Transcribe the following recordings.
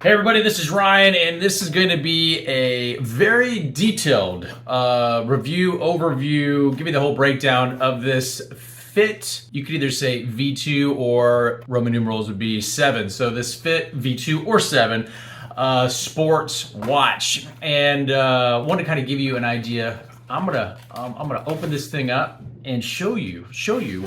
Hey everybody, this is Ryan, and this is going to be a very detailed overview, give you the whole breakdown of this Fit. You could either say V2 or Roman numerals would be 7. So this Fit V2 or 7 sports watch, and want to kind of give you an idea. I'm gonna open this thing up and show you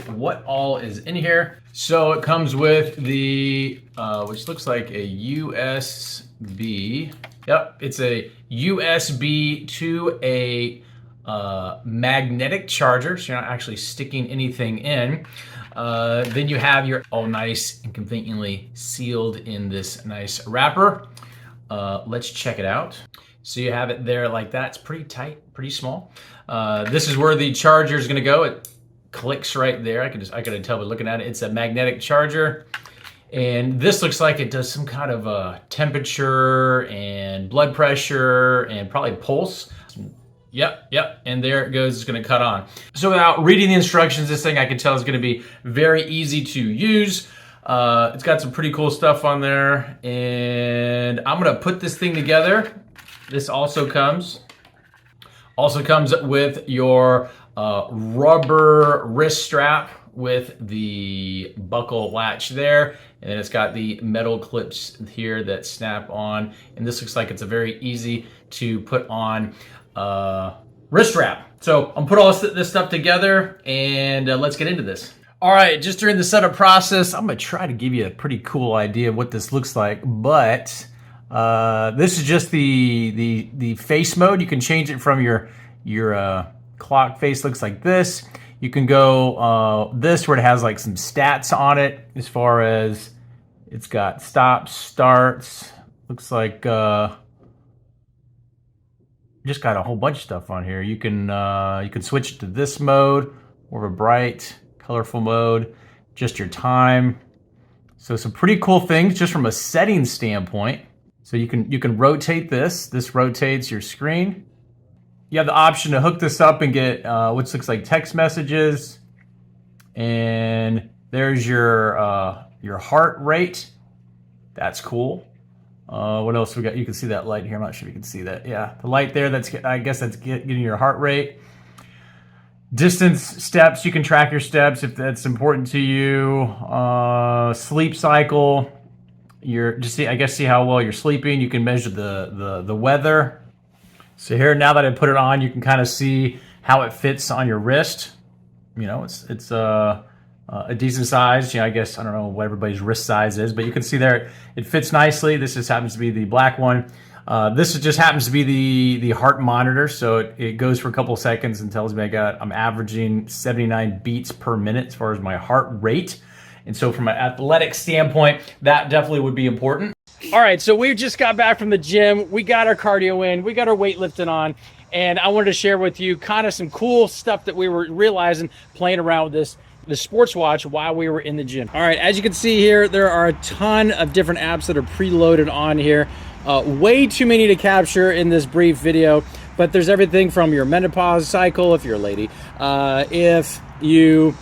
what all is in here. So it comes with the which looks like a USB. Yep, it's a USB to a magnetic charger, so you're not actually sticking anything in. Then you have your all nice and conveniently sealed in this nice wrapper. Let's check it out. So you have it there like that. It's pretty tight, pretty small. This is where the charger is going to go. It clicks right there. I can tell by looking at it. It's a magnetic charger, and this looks like it does some kind of temperature and blood pressure and probably pulse. Yep, and there it goes. It's going to cut on. So without reading the instructions, this thing I can tell is going to be very easy to use. It's got some pretty cool stuff on there, and I'm going to put this thing together. This also comes with your rubber wrist strap with the buckle latch there, and then it's got the metal clips here that snap on, and this looks like it's a very easy to put on wrist strap. So I'm put all this stuff together, and let's get into this. All right, just during the setup process, I'm gonna try to give you a pretty cool idea of what this looks like, but this is just the face mode. You can change it from your clock face. Looks like this. You can go this where it has like some stats on it as far as it's got stops, starts. Looks like just got a whole bunch of stuff on here. You can switch to this mode, more of a bright, colorful mode. Just your time. So some pretty cool things just from a settings standpoint. So you can rotate this. This rotates your screen. You have the option to hook this up and get what looks like text messages. And there's your heart rate. That's cool. What else we got? You can see that light here. I'm not sure if you can see that. Yeah, the light there. I guess that's getting your heart rate. Distance, steps. You can track your steps if that's important to you. Sleep cycle. See how well you're sleeping. You can measure the weather. So here, now that I put it on, you can kind of see how it fits on your wrist. You know, it's a decent size. You know, I guess I don't know what everybody's wrist size is, but you can see there it fits nicely. This just happens to be the black one. This just happens to be the heart monitor, so it goes for a couple seconds and tells me I'm averaging 79 beats per minute as far as my heart rate. And so from an athletic standpoint, that definitely would be important. All right, so we just got back from the gym. We got our cardio in, we got our weightlifting on, and I wanted to share with you kind of some cool stuff that we were realizing playing around with the sports watch while we were in the gym. All right, as you can see here, there are a ton of different apps that are preloaded on here. Way too many to capture in this brief video, but there's everything from your menopause cycle, if you're a lady, if you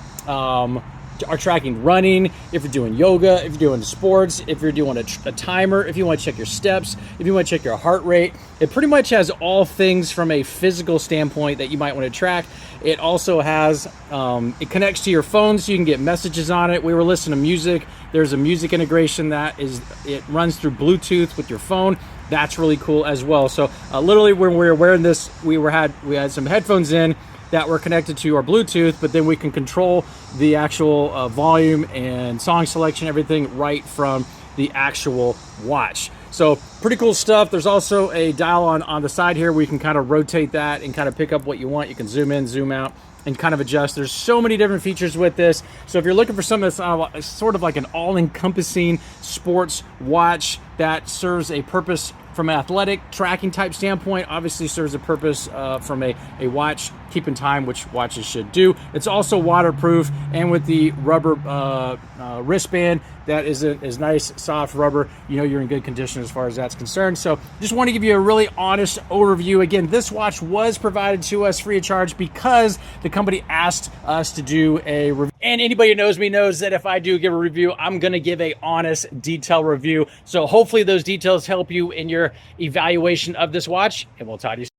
are tracking running, if you're doing yoga, if you're doing sports, if you're doing a timer, if you want to check your steps, if you want to check your heart rate. It pretty much has all things from a physical standpoint that you might want to track. It also has, it connects to your phone so you can get messages on it. We were listening to music. There's a music integration it runs through Bluetooth with your phone. That's really cool as well. So literally when we were wearing this, we had some headphones in that were connected to our Bluetooth, but then we can control the actual volume and song selection, everything right from the actual watch. So pretty cool stuff. There's also a dial on the side here where you can kind of rotate that and kind of pick up what you want. You can zoom in, zoom out, and kind of adjust. There's so many different features with this. So if you're looking for something that's sort of like an all-encompassing sports watch that serves a purpose from an athletic tracking type standpoint, obviously serves a purpose from a watch keeping time, which watches should do. It's also waterproof, and with the rubber wristband, that is nice, soft rubber. You know you're in good condition as far as that's concerned. So just want to give you a really honest overview. Again, this watch was provided to us free of charge because the company asked us to do a review. And anybody who knows me knows that if I do give a review, I'm going to give a honest, detailed review. So hopefully those details help you in your evaluation of this watch, and we'll talk to you soon.